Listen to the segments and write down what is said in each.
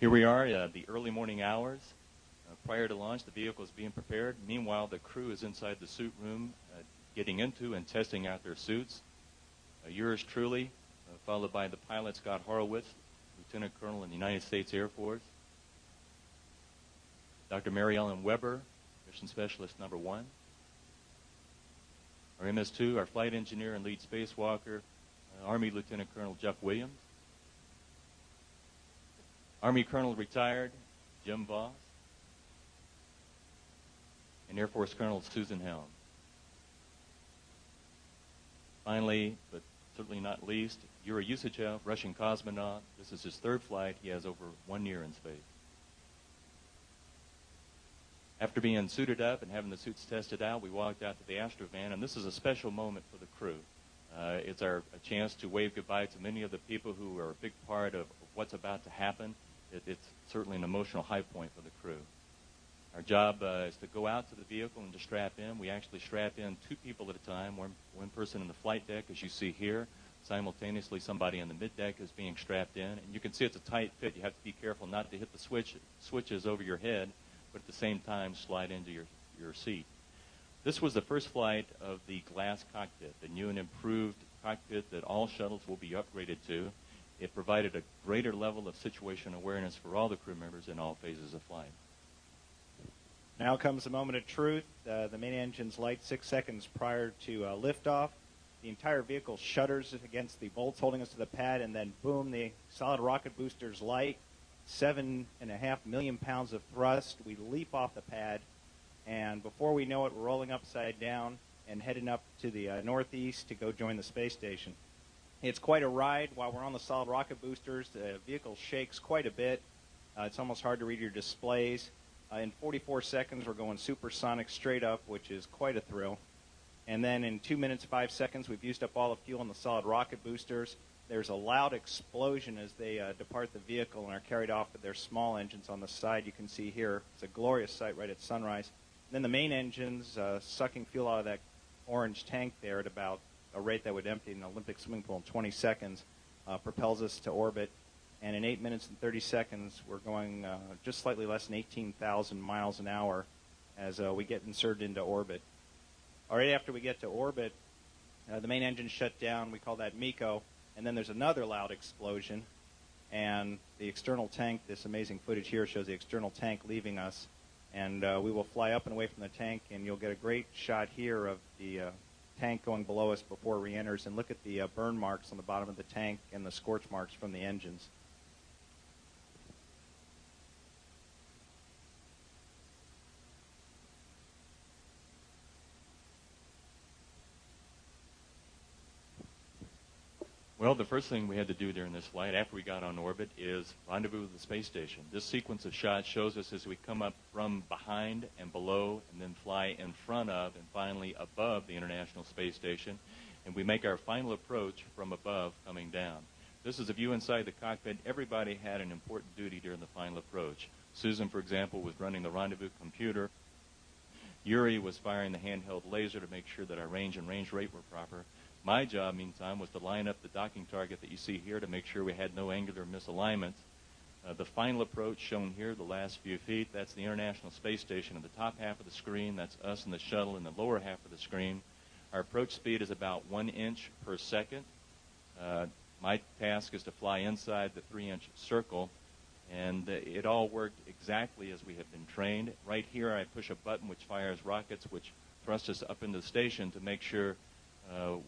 Here we are, the early morning hours. Prior to launch, the vehicle is being prepared. Meanwhile, the crew is inside the suit room getting into and testing out their suits. Yours truly, followed by the pilot Scott Horowitz, Lieutenant Colonel in the United States Air Force. Dr. Mary Ellen Weber, Mission Specialist number 1. Our MS-2, our flight engineer and lead spacewalker, Army Lieutenant Colonel Jeff Williams. Army Colonel retired Jim Voss. And Air Force Colonel Susan Helms. Finally, but certainly not least, Yury Usachev, Russian cosmonaut. This is his 3rd flight. He has over 1 year in space. After being suited up and having the suits tested out, we walked out to the Astrovan, and this is a special moment for the crew. It's a chance to wave goodbye to many of the people who are a big part of what's about to happen. It's certainly an emotional high point for the crew. Our job is to go out to the vehicle and to strap in. We actually strap in 2 people at a time, one person in the flight deck, as you see here. Simultaneously, somebody in the mid-deck is being strapped in. And you can see it's a tight fit. You have to be careful not to hit the switches over your head, but at the same time slide into your seat. This was the first flight of the glass cockpit, the new and improved cockpit that all shuttles will be upgraded to. It provided a greater level of situation awareness for all the crew members in all phases of flight. Now comes the moment of truth. The main engines light 6 seconds prior to liftoff. The entire vehicle shudders against the bolts holding us to the pad, and then boom, the solid rocket boosters light. 7.5 million pounds of thrust. We leap off the pad, and before we know it, we're rolling upside down and heading up to the northeast to go join the space station. It's quite a ride. While we're on the solid rocket boosters, the vehicle shakes quite a bit. It's almost hard to read your displays. In 44 seconds, we're going supersonic straight up, which is quite a thrill. And then in 2 minutes, 5 seconds, we've used up all the fuel in the solid rocket boosters. There's a loud explosion as they depart the vehicle and are carried off with their small engines on the side. You can see here, it's a glorious sight right at sunrise. And then the main engines sucking fuel out of that orange tank there at about a rate that would empty an Olympic swimming pool in 20 seconds, propels us to orbit. And in 8 minutes and 30 seconds, we're going just slightly less than 18,000 miles an hour as we get inserted into orbit. All right, after we get to orbit, the main engine shut down. We call that MECO. And then there's another loud explosion. And the external tank, this amazing footage here shows the external tank leaving us. And we will fly up and away from the tank, and you'll get a great shot here of the tank going below us before it re-enters. And look at the burn marks on the bottom of the tank and the scorch marks from the engines. Well, the first thing we had to do during this flight after we got on orbit is rendezvous with the space station. This sequence of shots shows us as we come up from behind and below and then fly in front of and finally above the International Space Station. And we make our final approach from above coming down. This is a view inside the cockpit. Everybody had an important duty during the final approach. Susan, for example, was running the rendezvous computer. Yury was firing the handheld laser to make sure that our range and range rate were proper. My job, meantime, was to line up the docking target that you see here to make sure we had no angular misalignment. The final approach shown here, the last few feet, that's the International Space Station in the top half of the screen. That's us in the shuttle in the lower half of the screen. Our approach speed is about 1 inch per second. My task is to fly inside the 3-inch circle, and it all worked exactly as we have been trained. Right here, I push a button which fires rockets, which thrust us up into the station to make sure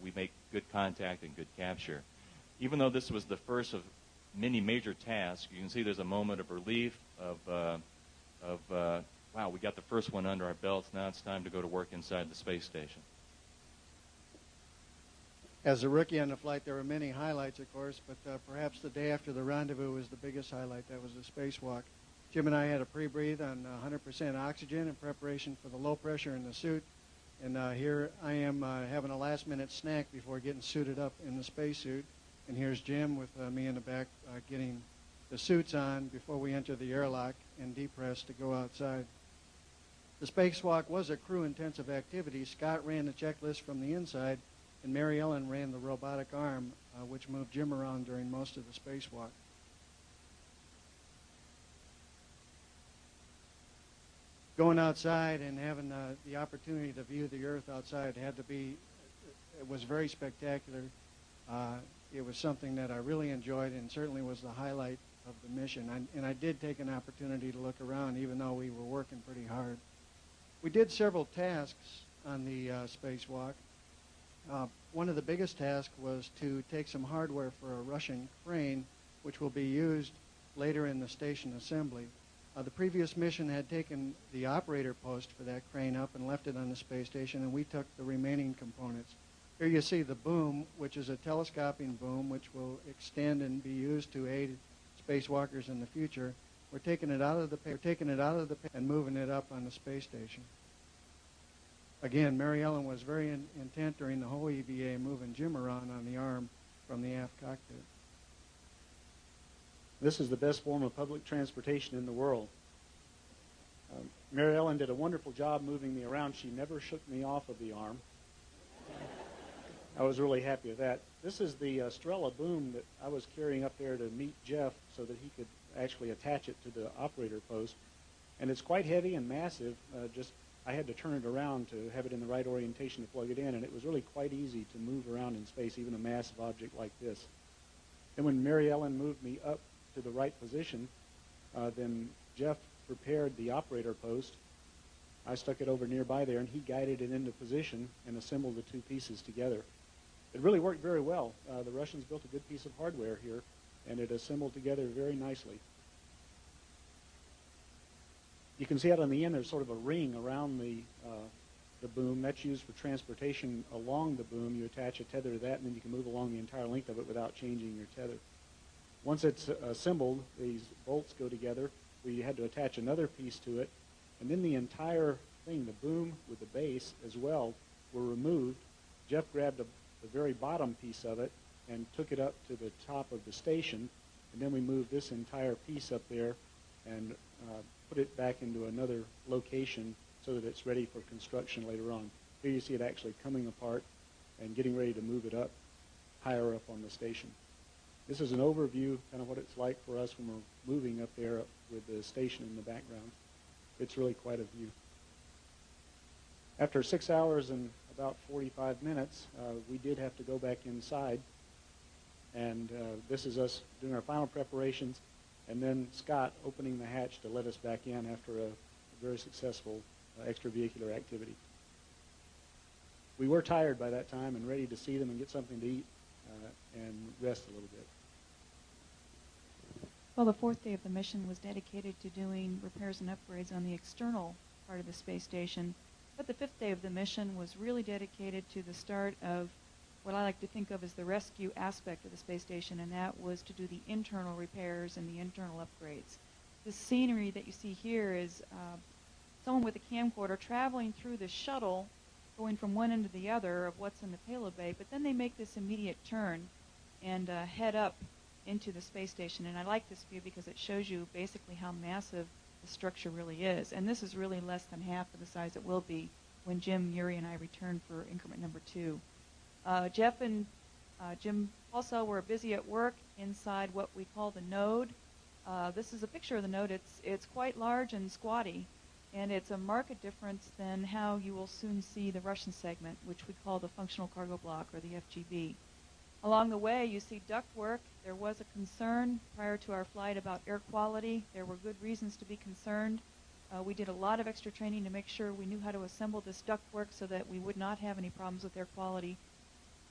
we make good contact and good capture. Even though this was the first of many major tasks, you can see there's a moment of relief of wow, we got the first one under our belts. Now it's time to go to work inside the space station. As a rookie on the flight, there were many highlights, of course, but perhaps the day after the rendezvous was the biggest highlight. That was the spacewalk. Jim and I had a pre-breathe on 100% oxygen in preparation for the low pressure in the suit. And here I am having a last-minute snack before getting suited up in the spacesuit. And here's Jim with me in the back getting the suits on before we enter the airlock and depress to go outside. The spacewalk was a crew-intensive activity. Scott ran the checklist from the inside, and Mary Ellen ran the robotic arm, which moved Jim around during most of the spacewalk. going outside and having the opportunity to view the Earth outside it was very spectacular. It was something that I really enjoyed and certainly was the highlight of the mission. And I did take an opportunity to look around even though we were working pretty hard. We did several tasks on the spacewalk. One of the biggest tasks was to take some hardware for a Russian crane, which will be used later in the station assembly. The previous mission had taken the operator post for that crane up and left it on the space station, and we took the remaining components. Here you see the boom, which is a telescoping boom, which will extend and be used to aid spacewalkers in the future. We're taking it out of the and moving it up on the space station. Again, Mary Ellen was very intent during the whole EVA moving Jim around on the arm from the aft cockpit. This is the best form of public transportation in the world. Mary Ellen did a wonderful job moving me around. She never shook me off of the arm. I was really happy with that. This is the Strela boom that I was carrying up there to meet Jeff so that he could actually attach it to the operator post. And it's quite heavy and massive. I had to turn it around to have it in the right orientation to plug it in, and it was really quite easy to move around in space, even a massive object like this. And when Mary Ellen moved me up to the right position, then Jeff prepared the operator post. I stuck it over nearby there, and he guided it into position and assembled the two pieces together. It really worked very well. The Russians built a good piece of hardware here, and it assembled together very nicely. You can see out on the end there's sort of a ring around the boom. That's used for transportation along the boom. You attach a tether to that, and then you can move along the entire length of it without changing your tether. Once it's assembled, these bolts go together. We had to attach another piece to it, and then the entire thing, the boom with the base as well, were removed. Jeff grabbed the very bottom piece of it and took it up to the top of the station, and then we moved this entire piece up there and put it back into another location so that it's ready for construction later on. Here you see it actually coming apart and getting ready to move it up higher up on the station. This is an overview, kind of what it's like for us when we're moving up there with the station in the background. It's really quite a view. After 6 hours and about 45 minutes, we did have to go back inside, and this is us doing our final preparations, and then Scott opening the hatch to let us back in after a very successful extravehicular activity. We were tired by that time and ready to see them and get something to eat and rest a little bit. Well, the fourth day of the mission was dedicated to doing repairs and upgrades on the external part of the space station, but the fifth day of the mission was really dedicated to the start of what I like to think of as the rescue aspect of the space station, and that was to do the internal repairs and the internal upgrades. The scenery that you see here is someone with a camcorder traveling through the shuttle, going from one end to the other of what's in the payload bay, but then they make this immediate turn and head up into the space station. And I like this view because it shows you basically how massive the structure really is. And this is really less than half of the size it will be when Jim, Yury, and I return for increment number 2. Jeff and Jim Halsell were busy at work inside what we call the node. This is a picture of the node. It's quite large and squatty, and it's a marked difference than how you will soon see the Russian segment, which we call the functional cargo block, or the FGB. Along the way, you see ductwork. There was a concern prior to our flight about air quality. There were good reasons to be concerned. We did a lot of extra training to make sure we knew how to assemble this ductwork so that we would not have any problems with air quality.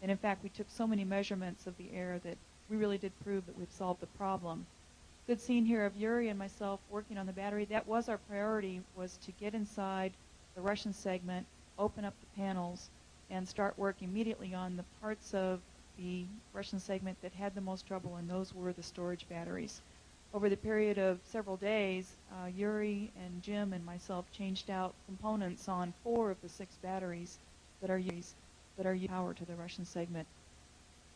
And in fact, we took so many measurements of the air that we really did prove that we've solved the problem. Good scene here of Yury and myself working on the battery. That was our priority, was to get inside the Russian segment, open up the panels, and start work immediately on the parts of the Russian segment that had the most trouble, and those were the storage batteries. Over the period of several days, Yury and Jim and myself changed out components on 4 of the 6 batteries that are used power to the Russian segment.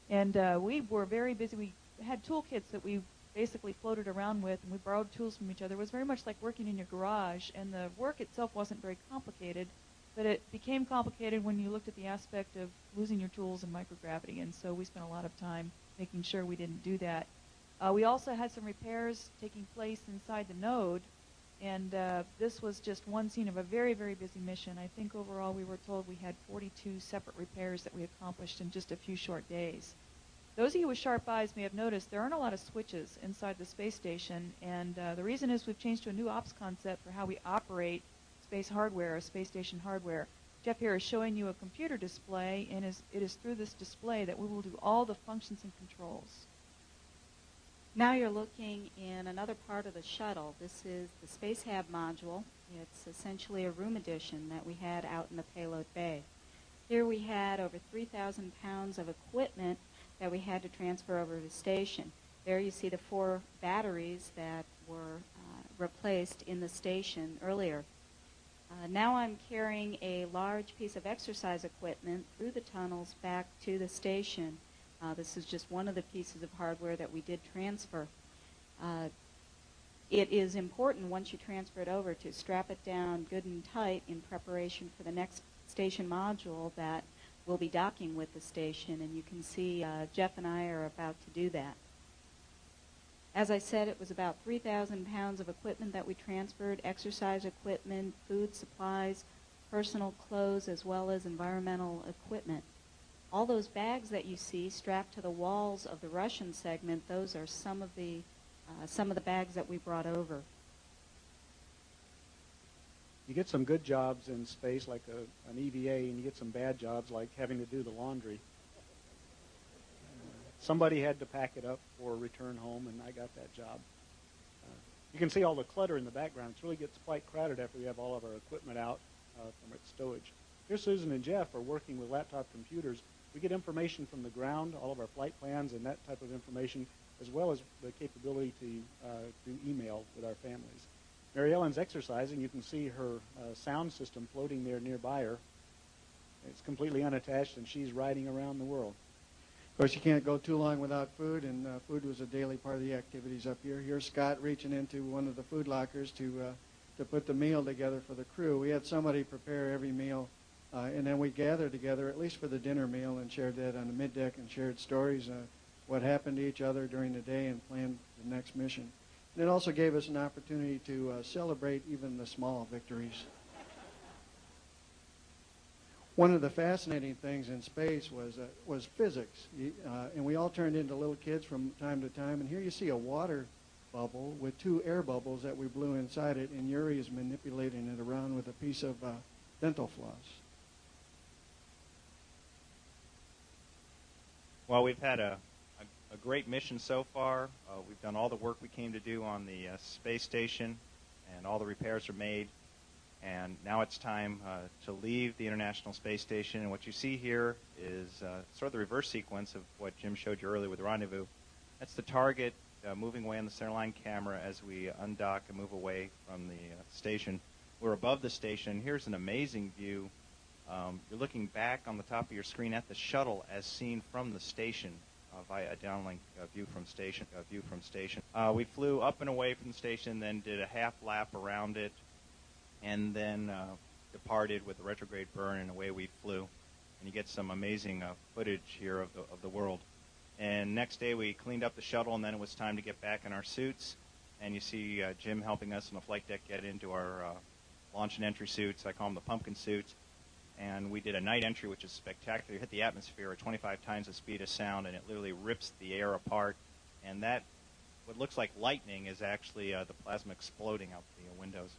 And we were very busy. We had toolkits that we basically floated around with, and we borrowed tools from each other. It was very much like working in your garage, and the work itself wasn't very complicated, but it became complicated when you looked at the aspect of losing your tools in microgravity, and so we spent a lot of time making sure we didn't do that. We also had some repairs taking place inside the node, And this was just one scene of a very, very busy mission. I think overall we were told we had 42 separate repairs that we accomplished in just a few short days. Those of you with sharp eyes may have noticed there aren't a lot of switches inside the space station, and the reason is we've changed to a new ops concept for how we operate space hardware or space station hardware. Jeff here is showing you a computer display, and it is through this display that we will do all the functions and controls. Now you're looking in another part of the shuttle. This is the Space Hab module. It's essentially a room addition that we had out in the payload bay. Here we had over 3,000 pounds of equipment that we had to transfer over to the station. There you see the 4 batteries that were replaced in the station earlier. Now I'm carrying a large piece of exercise equipment through the tunnels back to the station. This is just one of the pieces of hardware that we did transfer. It is important once you transfer it over to strap it down good and tight in preparation for the next station module that will be docking with the station, and you can see Jeff and I are about to do that. As I said, it was about 3,000 pounds of equipment that we transferred, exercise equipment, food supplies, personal clothes, as well as environmental equipment. All those bags that you see strapped to the walls of the Russian segment, those are some of the bags that we brought over. You get some good jobs in space, like an EVA, and you get some bad jobs, like having to do the laundry. Somebody had to pack it up for return home, and I got that job. You can see all the clutter in the background. It really gets quite crowded after we have all of our equipment out from its stowage. Here Susan and Jeff are working with laptop computers. We get information from the ground, all of our flight plans and that type of information, as well as the capability to do email with our families. Mary Ellen's exercising. You can see her sound system floating there nearby her. It's completely unattached, and she's riding around the world. Of course, you can't go too long without food, and food was a daily part of the activities up here. Here's Scott reaching into one of the food lockers to put the meal together for the crew. We had somebody prepare every meal, and then we gathered together, at least for the dinner meal, and shared that on the middeck and shared stories, what happened to each other during the day, and planned the next mission. And it also gave us an opportunity to celebrate even the small victories. One of the fascinating things in space was physics, and we all turned into little kids from time to time. And here you see a water bubble with 2 air bubbles that we blew inside it, and Yury is manipulating it around with a piece of dental floss. Well, we've had a great mission so far. We've done all the work we came to do on the space station, and all the repairs are made. And now it's time to leave the International Space Station. And what you see here is sort of the reverse sequence of what Jim showed you earlier with the rendezvous. That's the target moving away on the centerline camera as we undock and move away from the station. We're above the station. Here's an amazing view. You're looking back on the top of your screen at the shuttle as seen from the station via a downlink view from station. We flew up and away from the station, then did a half lap around it, and then departed with a retrograde burn, and away we flew. And you get some amazing footage here of the world. And next day we cleaned up the shuttle, and then it was time to get back in our suits. And you see Jim helping us on the flight deck get into our launch and entry suits. I call them the pumpkin suits. And we did a night entry, which is spectacular. You hit the atmosphere at 25 times the speed of sound, and it literally rips the air apart. And that, what looks like lightning, is actually the plasma exploding out the windows.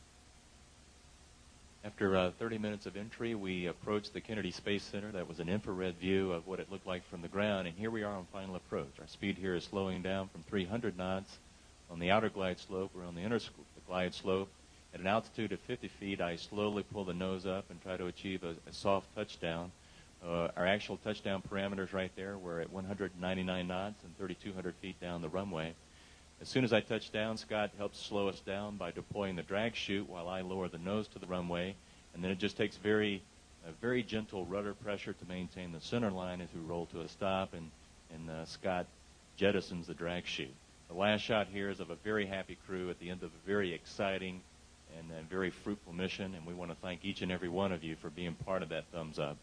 After 30 minutes of entry, we approached the Kennedy Space Center. That was an infrared view of what it looked like from the ground, and here we are on final approach. Our speed here is slowing down from 300 knots on the outer glide slope. We're on the inner glide slope. At an altitude of 50 feet, I slowly pull the nose up and try to achieve a soft touchdown. Our actual touchdown parameters right there were at 199 knots and 3,200 feet down the runway. As soon as I touch down, Scott helps slow us down by deploying the drag chute while I lower the nose to the runway. And then it just takes very gentle rudder pressure to maintain the center line as we roll to a stop, and Scott jettisons the drag chute. The last shot here is of a very happy crew at the end of a very exciting and very fruitful mission, and we want to thank each and every one of you for being part of that thumbs up.